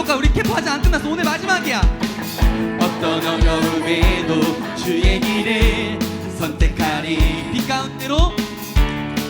아까 우리 캠프 아직 안 끝났어. 오늘 마지막이야. 어떤 어려움에도 주의 길을 선택하리. 빛 가운데로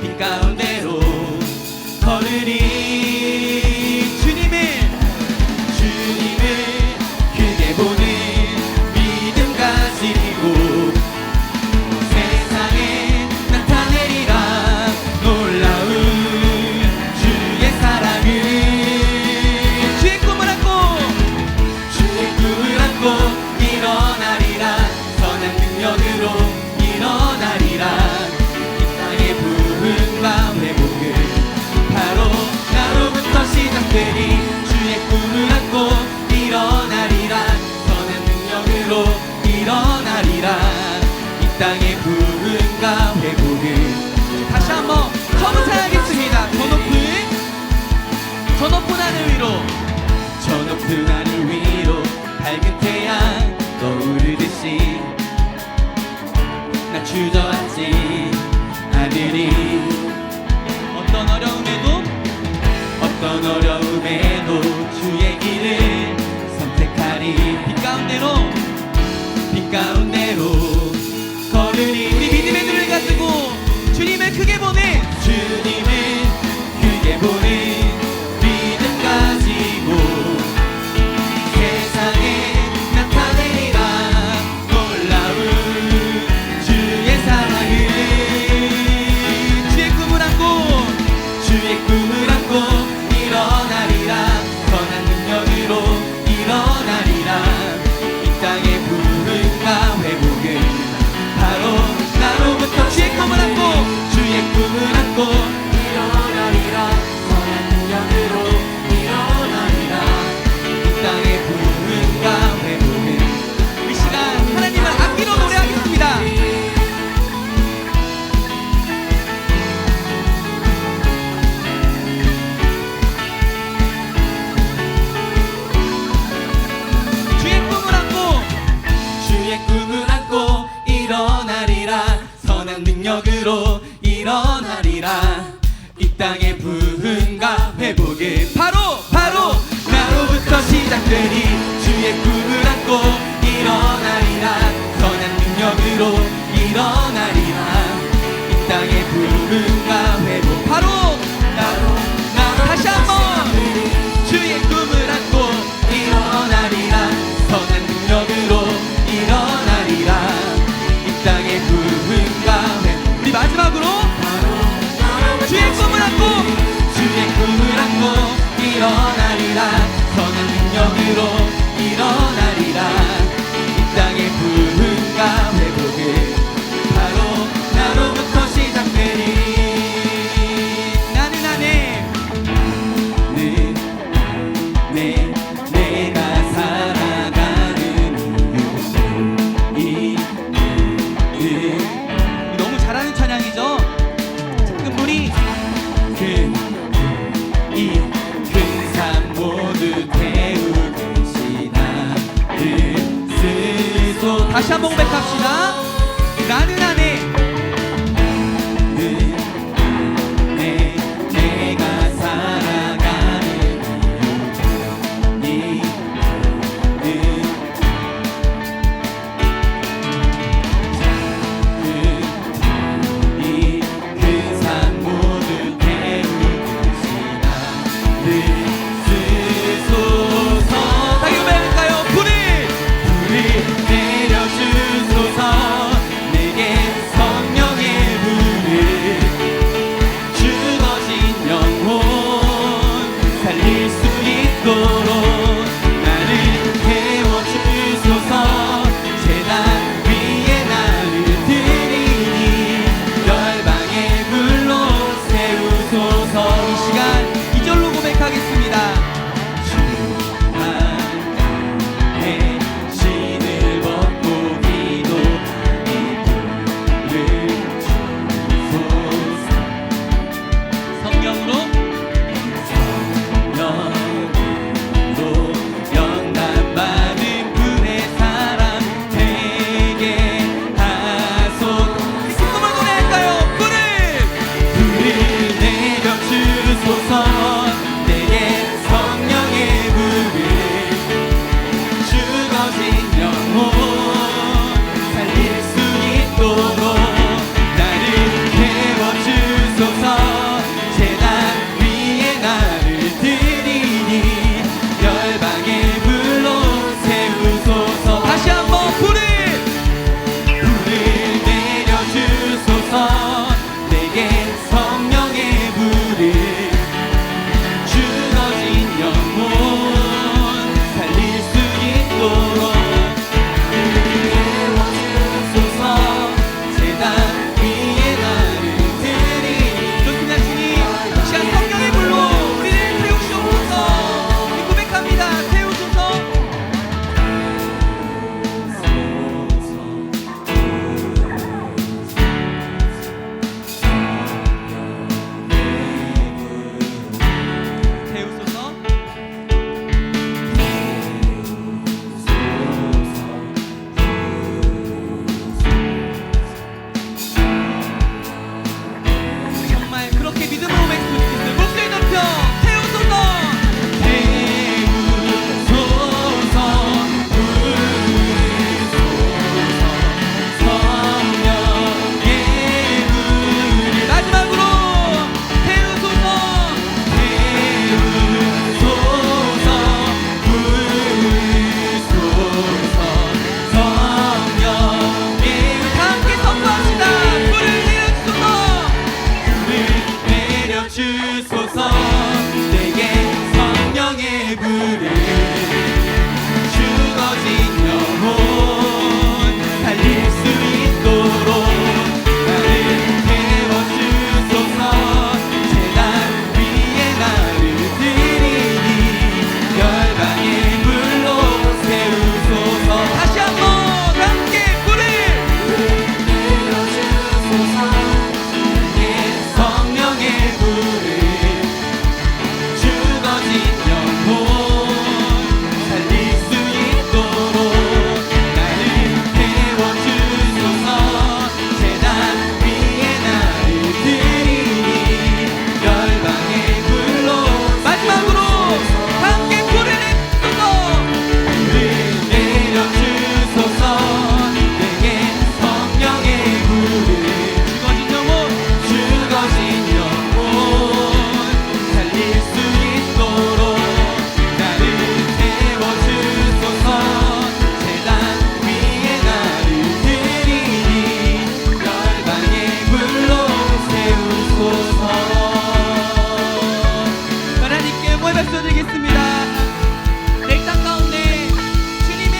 빛 가운데로 걸으리. 주님을 크게 보는 믿음 가지고 세상에 나타내리라. 놀라운 주의 사랑을. 주의 꿈을 안고 일어나리라. 선한 능력으로 일어나리라. 이 땅의 부흥과 회복은 바로 나로부터 시작되리. 주의 꿈을 안고 일어나리라. 선한 능력으로 일어나리라. 이 땅의 부흥과 회복은. 다시 한번 처음 찬양하겠습니다. 저 높은 하늘 위로. 저 높은 하늘 위로 밝은 태양 떠오르듯이 나 주저앉지 않으리. 어떤 어려움에도 주의 길을 선택하리. 빛 가운데로 걸으리. 우리 믿음의 눈을 가지고 주님을 크게 보는 믿음 가지고 세상에 나타내리라. 놀라운 주의 사랑을. 주의 꿈을 안고 일어나리라. 선한 능력으로 일어나리라. 이 땅의 부흥과 회복은 바로 나로부터. 주의 꿈을 안고 일어나리라. 선한 능력으로 일어나리라. 이 땅의 부흥과 회복은. 이 시간 하나님을 아끼러 노래하겠습니다. 주의 꿈을 안고 일어나리라. 선한 능력으로 일어나리라. 이 땅의 부흥과 회복은 바로 나로부터 시작되리. 주의 꿈을 안고 일어나리라. 선한 능력으로 일어나리라. 이 땅의 부흥과 회복 바로 다시 한번 주의 꿈을 안고 일어나리라. 선한 능력으로 일어나리라. 이 땅의 부흥과 회복. 우리 마지막으로 주의 꿈을 안고 일어나리라. 선한 능력으로 일어나리라. 이 땅의 부흥과 회복은 바로 나로부터 시작되리. 나는 안에 내가 살아가는 이유. 너무 잘하는 찬양이죠. 잠깐만이 이 큰 산 모두 태우듯이 나를 스스로. 다시 한번 고백합시다. 나는 안에 내가 살아가는 이 큰 산 모두 태우듯이 나를 쓰소서. 다시 고백할까요? 불을 내려주소서. 내게 열방의 불로 세우소서. 다시 한번 불을 내려주소서. 내게 성령의 불을 죽어진 영혼 살릴 수 있도록 태워주소서. 제단 위에 나를 드리니. 좋습니다. 주님 이 시간 성령의 불로 우리를 태우시옵소서. 우리 고백합니다. 태우소서. 태우소서. 정말 그렇게 믿음으로 맺고 싶겠어요. 목소리 높여 태우소서. 태우소서. 성령의 불을 마지막으로 태우소서. 태우소서. 부소서. 성령의 다 함께 선포합시다. 불을 내려주소서. 내려주소서. 내게 성령의 불을 죽어진 영혼 살릴 수 있도록 나를 태워주소서. 제단 위에 나를 드리니 열방의 불로 세우소서. 다시 한번 함께 불을 내려주소서. 내게 성령의 불을 죽어진 영혼 살릴 수 있도록 나를 태워주소서. 제단 위에 나를 드리니 열방의 불로 마지막으로 함께 불을 내주소서. 내려주소서. 내게 성령의 불을 죽어진 영혼 죽어진 영혼 살릴 수 있도록 나를 태워주소서. 제단 위에 나를 드리니 열방의 불로 세우소서. 하나님께 모여 박수드리겠습니다. 내 땅 가운데 주님의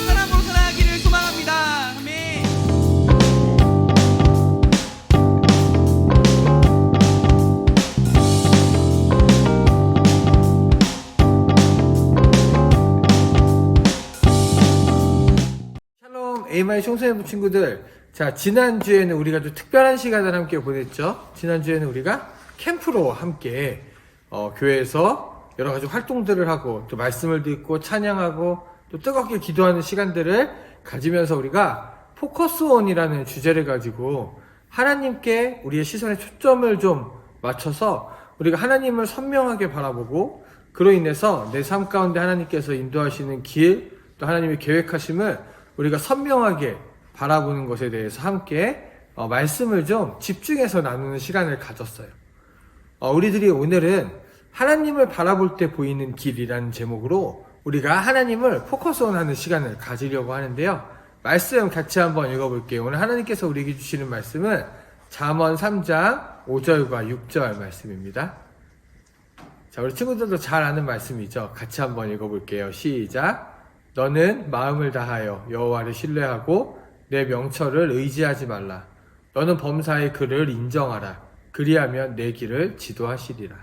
사랑으로 살아가기를 소망합니다. 아멘. 샬롬 에이마이 총선부 친구들, 자 지난주에는 우리가 좀 특별한 시간을 함께 보냈죠. 지난주에는 우리가 캠프로 함께 교회에서 여러 가지 활동들을 하고 또 말씀을 듣고 찬양하고 또 뜨겁게 기도하는 시간들을 가지면서 우리가 포커스온이라는 주제를 가지고 하나님께 우리의 시선의 초점을 좀 맞춰서 우리가 하나님을 선명하게 바라보고 그로 인해서 내 삶 가운데 하나님께서 인도하시는 길, 또 하나님의 계획하심을 우리가 선명하게 바라보는 것에 대해서 함께 말씀을 좀 집중해서 나누는 시간을 가졌어요. 우리들이 오늘은 하나님을 바라볼 때 보이는 길이라는 제목으로 우리가 하나님을 포커스온 하는 시간을 가지려고 하는데요. 말씀 같이 한번 읽어볼게요. 오늘 하나님께서 우리에게 주시는 말씀은 잠언 3장 5절과 6절 말씀입니다. 자, 우리 친구들도 잘 아는 말씀이죠. 같이 한번 읽어볼게요. 시작. 너는 마음을 다하여 여호와를 신뢰하고 내 명철을 의지하지 말라. 너는 범사의 그를 인정하라. 그리하면 내 길을 지도하시리라.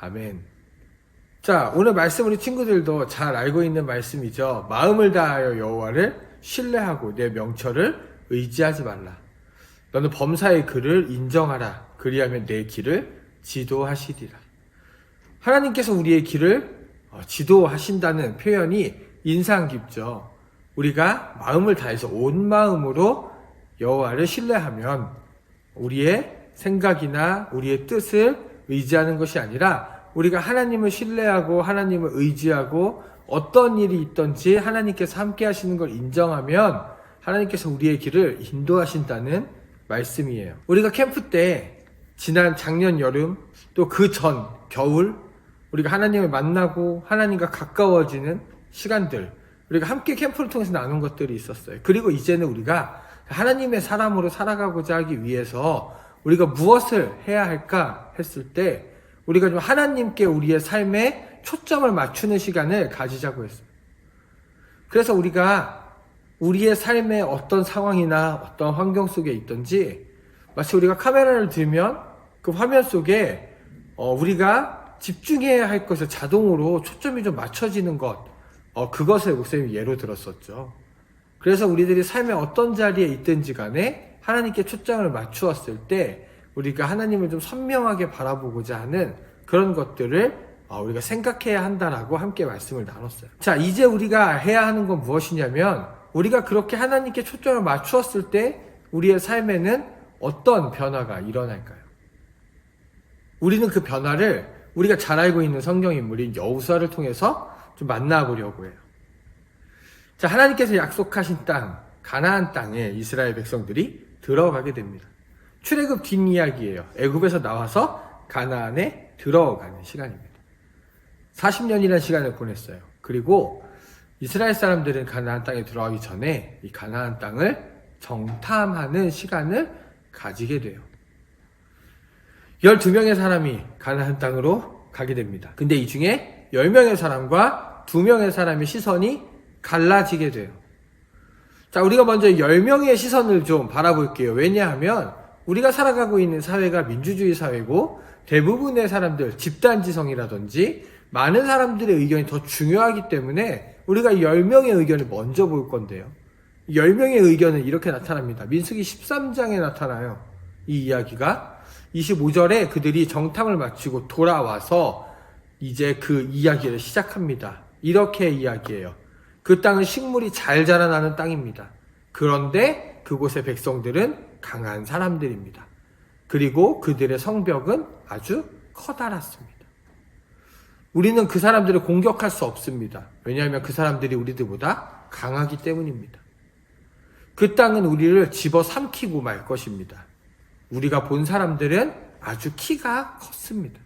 아멘. 자, 오늘 말씀 우리 친구들도 잘 알고 있는 말씀이죠. 마음을 다하여 여호와를 신뢰하고 내 명철을 의지하지 말라. 너는 범사의 그를 인정하라. 그리하면 내 길을 지도하시리라. 하나님께서 우리의 길을 지도하신다는 표현이 인상 깊죠. 우리가 마음을 다해서 온 마음으로 여호와를 신뢰하면 우리의 생각이나 우리의 뜻을 의지하는 것이 아니라 우리가 하나님을 신뢰하고 하나님을 의지하고 어떤 일이 있든지 하나님께서 함께 하시는 걸 인정하면 하나님께서 우리의 길을 인도하신다는 말씀이에요. 우리가 캠프 때 지난 작년 여름 또 그 전 겨울 우리가 하나님을 만나고 하나님과 가까워지는 시간들, 우리가 함께 캠프를 통해서 나눈 것들이 있었어요. 그리고 이제는 우리가 하나님의 사람으로 살아가고자 하기 위해서 우리가 무엇을 해야 할까 했을 때 우리가 좀 하나님께 우리의 삶에 초점을 맞추는 시간을 가지자고 했어요. 그래서 우리가 우리의 삶의 어떤 상황이나 어떤 환경 속에 있든지 마치 우리가 카메라를 들면 그 화면 속에 우리가 집중해야 할 것에 자동으로 초점이 좀 맞춰지는 것, 그것을 목사님이 예로 들었었죠. 그래서 우리들이 삶의 어떤 자리에 있든지 간에 하나님께 초점을 맞추었을 때 우리가 하나님을 좀 선명하게 바라보고자 하는 그런 것들을 우리가 생각해야 한다라고 함께 말씀을 나눴어요. 자, 이제 우리가 해야 하는 건 무엇이냐면 우리가 그렇게 하나님께 초점을 맞추었을 때 우리의 삶에는 어떤 변화가 일어날까요? 우리는 그 변화를 우리가 잘 알고 있는 성경 인물인 여호수아를 통해서 좀 만나보려고 해요. 자, 하나님께서 약속하신 땅, 가나안 땅에 이스라엘 백성들이 들어가게 됩니다. 출애굽 뒷이야기예요. 애굽에서 나와서 가나안에 들어가는 시간입니다. 40년이라는 시간을 보냈어요. 그리고 이스라엘 사람들은 가나안 땅에 들어가기 전에 이 가나안 땅을 정탐하는 시간을 가지게 돼요. 12명의 사람이 가나안 땅으로 가게 됩니다. 근데 이 중에 10명의 사람과 2명의 사람의 시선이 갈라지게 돼요. 자, 우리가 먼저 10명의 시선을 좀 바라볼게요. 왜냐하면 우리가 살아가고 있는 사회가 민주주의 사회고 대부분의 사람들, 집단지성이라든지 많은 사람들의 의견이 더 중요하기 때문에 우리가 10명의 의견을 먼저 볼 건데요. 10명의 의견은 이렇게 나타납니다. 민수기 13장에 나타나요. 이 이야기가 25절에 그들이 정탐을 마치고 돌아와서 이제 그 이야기를 시작합니다. 이렇게 이야기해요. 그 땅은 식물이 잘 자라나는 땅입니다. 그런데 그곳의 백성들은 강한 사람들입니다. 그리고 그들의 성벽은 아주 커다랗습니다. 우리는 그 사람들을 공격할 수 없습니다. 왜냐하면 그 사람들이 우리들보다 강하기 때문입니다. 그 땅은 우리를 집어삼키고 말 것입니다. 우리가 본 사람들은 아주 키가 컸습니다.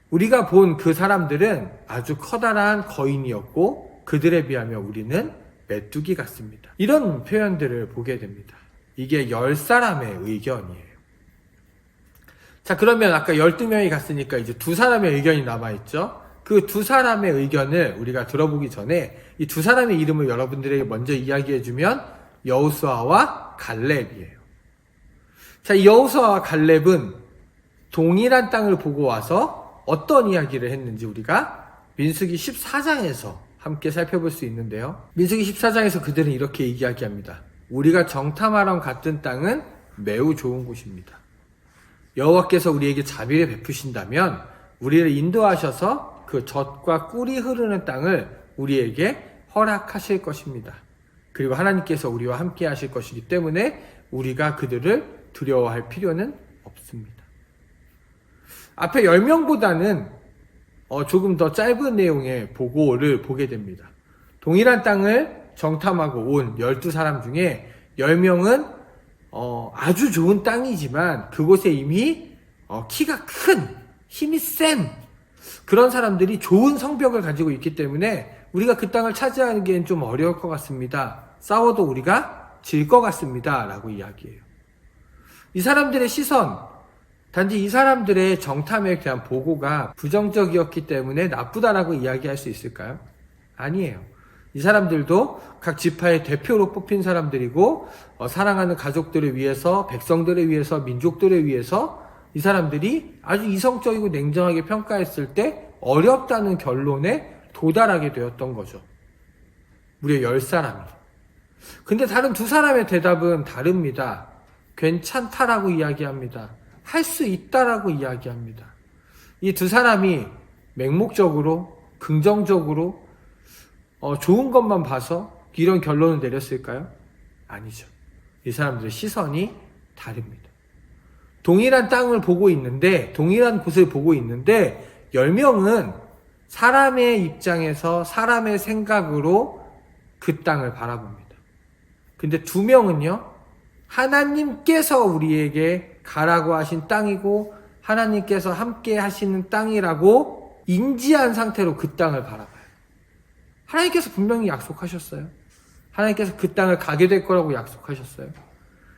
우리가 본 그 사람들은 아주 커다란 거인이었고 그들에 비하면 우리는 메뚜기 같습니다. 이런 표현들을 보게 됩니다. 이게 10사람의 의견이에요. 자, 그러면 아까 12명이 갔으니까 이제 2사람의 의견이 남아있죠? 그 2사람의 의견을 우리가 들어보기 전에 이 2사람의 이름을 여러분들에게 먼저 이야기해주면 여호수아와 갈렙이에요. 자, 이 여호수아와 갈렙은 동일한 땅을 보고 와서 어떤 이야기를 했는지 우리가 민수기 14장에서 함께 살펴볼 수 있는데요. 민수기 14장에서 그들은 이렇게 이야기합니다. 우리가 정탐하러 갔던 땅은 매우 좋은 곳입니다. 여호와께서 우리에게 자비를 베푸신다면 우리를 인도하셔서 그 젖과 꿀이 흐르는 땅을 우리에게 허락하실 것입니다. 그리고 하나님께서 우리와 함께 하실 것이기 때문에 우리가 그들을 두려워할 필요는 없습니다. 앞에 10명보다는 조금 더 짧은 내용의 보고를 보게 됩니다. 동일한 땅을 정탐하고 온 12사람 중에 10명은 아주 좋은 땅이지만 그곳에 이미 키가 큰, 힘이 센 그런 사람들이 좋은 성벽을 가지고 있기 때문에 우리가 그 땅을 차지하기엔 좀 어려울 것 같습니다. 싸워도 우리가 질 것 같습니다. 라고 이야기해요. 이 사람들의 시선, 단지 이 사람들의 정탐에 대한 보고가 부정적이었기 때문에 나쁘다라고 이야기할 수 있을까요? 아니에요. 이 사람들도 각 지파의 대표로 뽑힌 사람들이고 사랑하는 가족들을 위해서, 백성들을 위해서, 민족들을 위해서 이 사람들이 아주 이성적이고 냉정하게 평가했을 때 어렵다는 결론에 도달하게 되었던 거죠. 무려 10사람이. 근데 다른 2사람의 대답은 다릅니다. 괜찮다라고 이야기합니다. 할 수 있다라고 이야기합니다. 이 2사람이 맹목적으로, 긍정적으로 좋은 것만 봐서 이런 결론을 내렸을까요? 아니죠. 이 사람들의 시선이 다릅니다. 동일한 땅을 보고 있는데, 동일한 곳을 보고 있는데 10명은 사람의 입장에서 사람의 생각으로 그 땅을 바라봅니다. 근데 2명은요, 하나님께서 우리에게 가라고 하신 땅이고 하나님께서 함께 하시는 땅이라고 인지한 상태로 그 땅을 바라봐요. 하나님께서 분명히 약속하셨어요. 하나님께서 그 땅을 가게 될 거라고 약속하셨어요.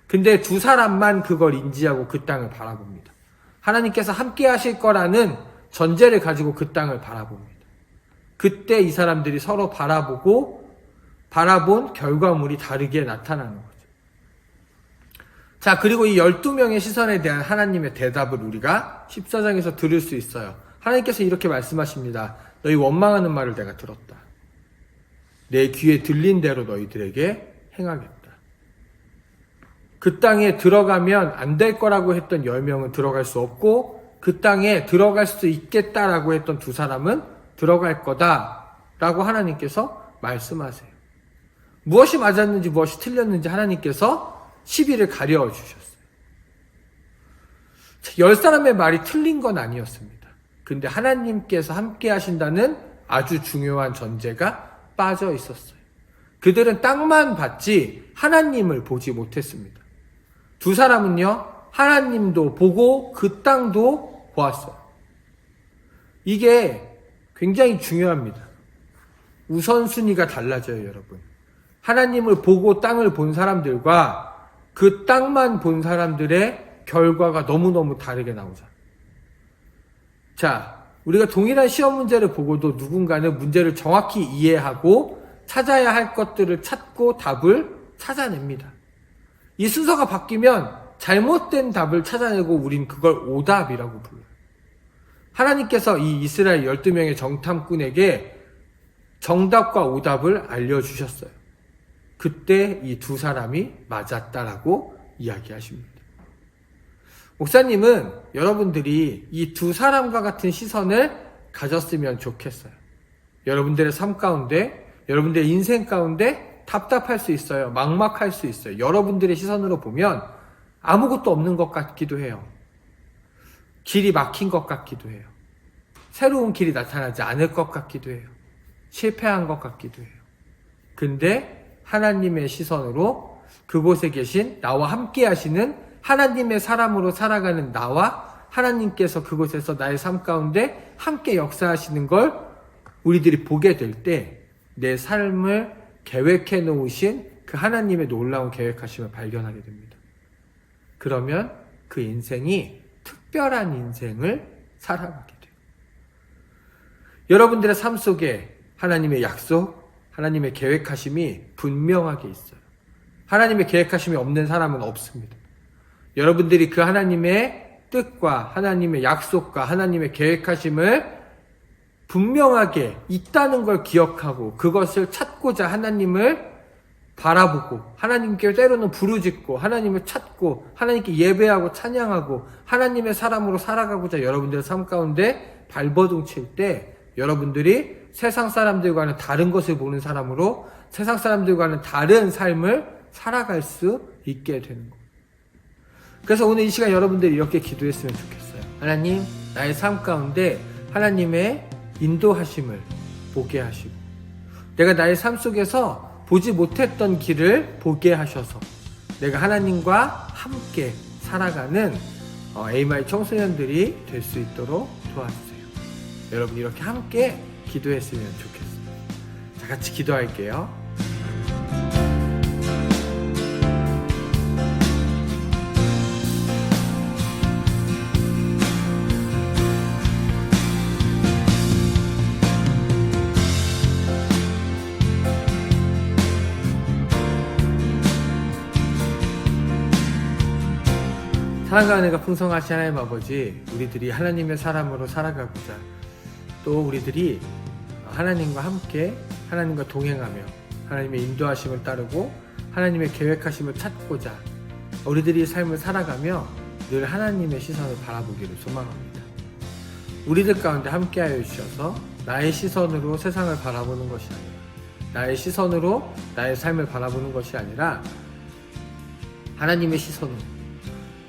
근데 두 사람만 그걸 인지하고 그 땅을 바라봅니다. 하나님께서 함께 하실 거라는 전제를 가지고 그 땅을 바라봅니다. 그때 이 사람들이 서로 바라본 결과물이 다르게 나타나는 거죠. 자, 그리고 이 12명의 시선에 대한 하나님의 대답을 우리가 14장에서 들을 수 있어요. 하나님께서 이렇게 말씀하십니다. 너희 원망하는 말을 내가 들었다. 내 귀에 들린 대로 너희들에게 행하겠다. 그 땅에 들어가면 안 될 거라고 했던 10명은 들어갈 수 없고 그 땅에 들어갈 수 있겠다라고 했던 두 사람은 들어갈 거다라고 하나님께서 말씀하세요. 무엇이 맞았는지 무엇이 틀렸는지 하나님께서 시비를 가려주셨어요. 10사람의 말이 틀린 건 아니었습니다. 근데 하나님께서 함께 하신다는 아주 중요한 전제가 빠져 있었어요. 그들은 땅만 봤지 하나님을 보지 못했습니다. 두 사람은요, 하나님도 보고 그 땅도 보았어요. 이게 굉장히 중요합니다. 우선순위가 달라져요, 여러분. 하나님을 보고 땅을 본 사람들과 그 땅만 본 사람들의 결과가 너무너무 다르게 나오잖아요. 자, 우리가 동일한 시험 문제를 보고도 누군가는 문제를 정확히 이해하고 찾아야 할 것들을 찾고 답을 찾아냅니다. 이 순서가 바뀌면 잘못된 답을 찾아내고 우린 그걸 오답이라고 불러요. 하나님께서 이 이스라엘 12명의 정탐꾼에게 정답과 오답을 알려주셨어요. 그때 이 두 사람이 맞았다라고 이야기하십니다. 목사님은 여러분들이 이 두 사람과 같은 시선을 가졌으면 좋겠어요. 여러분들의 삶 가운데, 여러분들의 인생 가운데 답답할 수 있어요. 막막할 수 있어요. 여러분들의 시선으로 보면 아무것도 없는 것 같기도 해요. 길이 막힌 것 같기도 해요. 새로운 길이 나타나지 않을 것 같기도 해요. 실패한 것 같기도 해요. 근데 하나님의 시선으로 그곳에 계신 나와 함께 하시는 하나님의 사람으로 살아가는 나와 하나님께서 그곳에서 나의 삶 가운데 함께 역사하시는 걸 우리들이 보게 될 때 내 삶을 계획해 놓으신 그 하나님의 놀라운 계획하심을 발견하게 됩니다. 그러면 그 인생이 특별한 인생을 살아가게 돼요. 여러분들의 삶 속에 하나님의 약속, 하나님의 계획하심이 분명하게 있어요. 하나님의 계획하심이 없는 사람은 없습니다. 여러분들이 그 하나님의 뜻과 하나님의 약속과 하나님의 계획하심을 분명하게 있다는 걸 기억하고 그것을 찾고자 하나님을 바라보고 하나님께 때로는 부르짖고 하나님을 찾고 하나님께 예배하고 찬양하고 하나님의 사람으로 살아가고자 여러분들의 삶 가운데 발버둥 칠 때 여러분들이 세상 사람들과는 다른 것을 보는 사람으로 세상 사람들과는 다른 삶을 살아갈 수 있게 되는 거예요. 그래서 오늘 이 시간 여러분들이 이렇게 기도했으면 좋겠어요. 하나님, 나의 삶 가운데 하나님의 인도하심을 보게 하시고 내가 나의 삶 속에서 보지 못했던 길을 보게 하셔서 내가 하나님과 함께 살아가는 AMI 청소년들이 될 수 있도록 도와주세요. 여러분 이렇게 함께 기도했으면 좋겠어요. 자, 같이 기도할게요. 사랑과 은혜가 풍성하신 하나님 아버지, 우리들이 하나님의 사람으로 살아가고자 또 우리들이 하나님과 함께 하나님과 동행하며 하나님의 인도하심을 따르고 하나님의 계획하심을 찾고자 우리들이 삶을 살아가며 늘 하나님의 시선을 바라보기를 소망합니다. 우리들 가운데 함께하여 주셔서 나의 시선으로 세상을 바라보는 것이 아니라 나의 시선으로 나의 삶을 바라보는 것이 아니라 하나님의 시선으로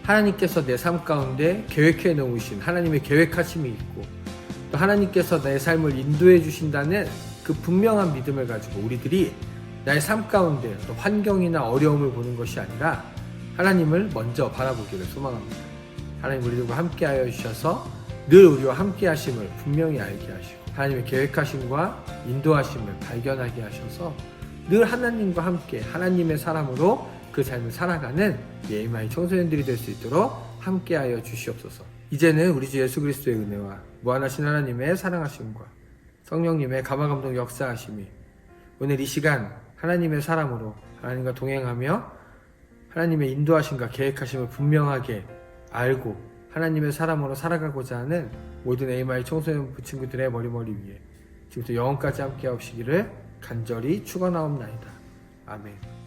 하나님께서 내 삶 가운데 계획해 놓으신 하나님의 계획하심이 있고 또 하나님께서 내 삶을 인도해 주신다는 그 분명한 믿음을 가지고 우리들이 나의 삶 가운데 또 환경이나 어려움을 보는 것이 아니라 하나님을 먼저 바라보기를 소망합니다. 하나님 우리들과 함께 하여 주셔서 늘 우리와 함께 하심을 분명히 알게 하시고 하나님의 계획하심과 인도하심을 발견하게 하셔서 늘 하나님과 함께 하나님의 사람으로 그 삶을 살아가는 예이마이 청소년들이 될 수 있도록 함께하여 주시옵소서. 이제는 우리 주 예수 그리스도의 은혜와 무한하신 하나님의 사랑하심과 성령님의 감화감동 역사하심이 오늘 이 시간 하나님의 사람으로 하나님과 동행하며 하나님의 인도하심과 계획하심을 분명하게 알고 하나님의 사람으로 살아가고자 하는 모든 에이마이 청소년 친구들의 머리 위에 지금부터 영원까지 함께 하시기를 간절히 축원하옵나이다. 아멘.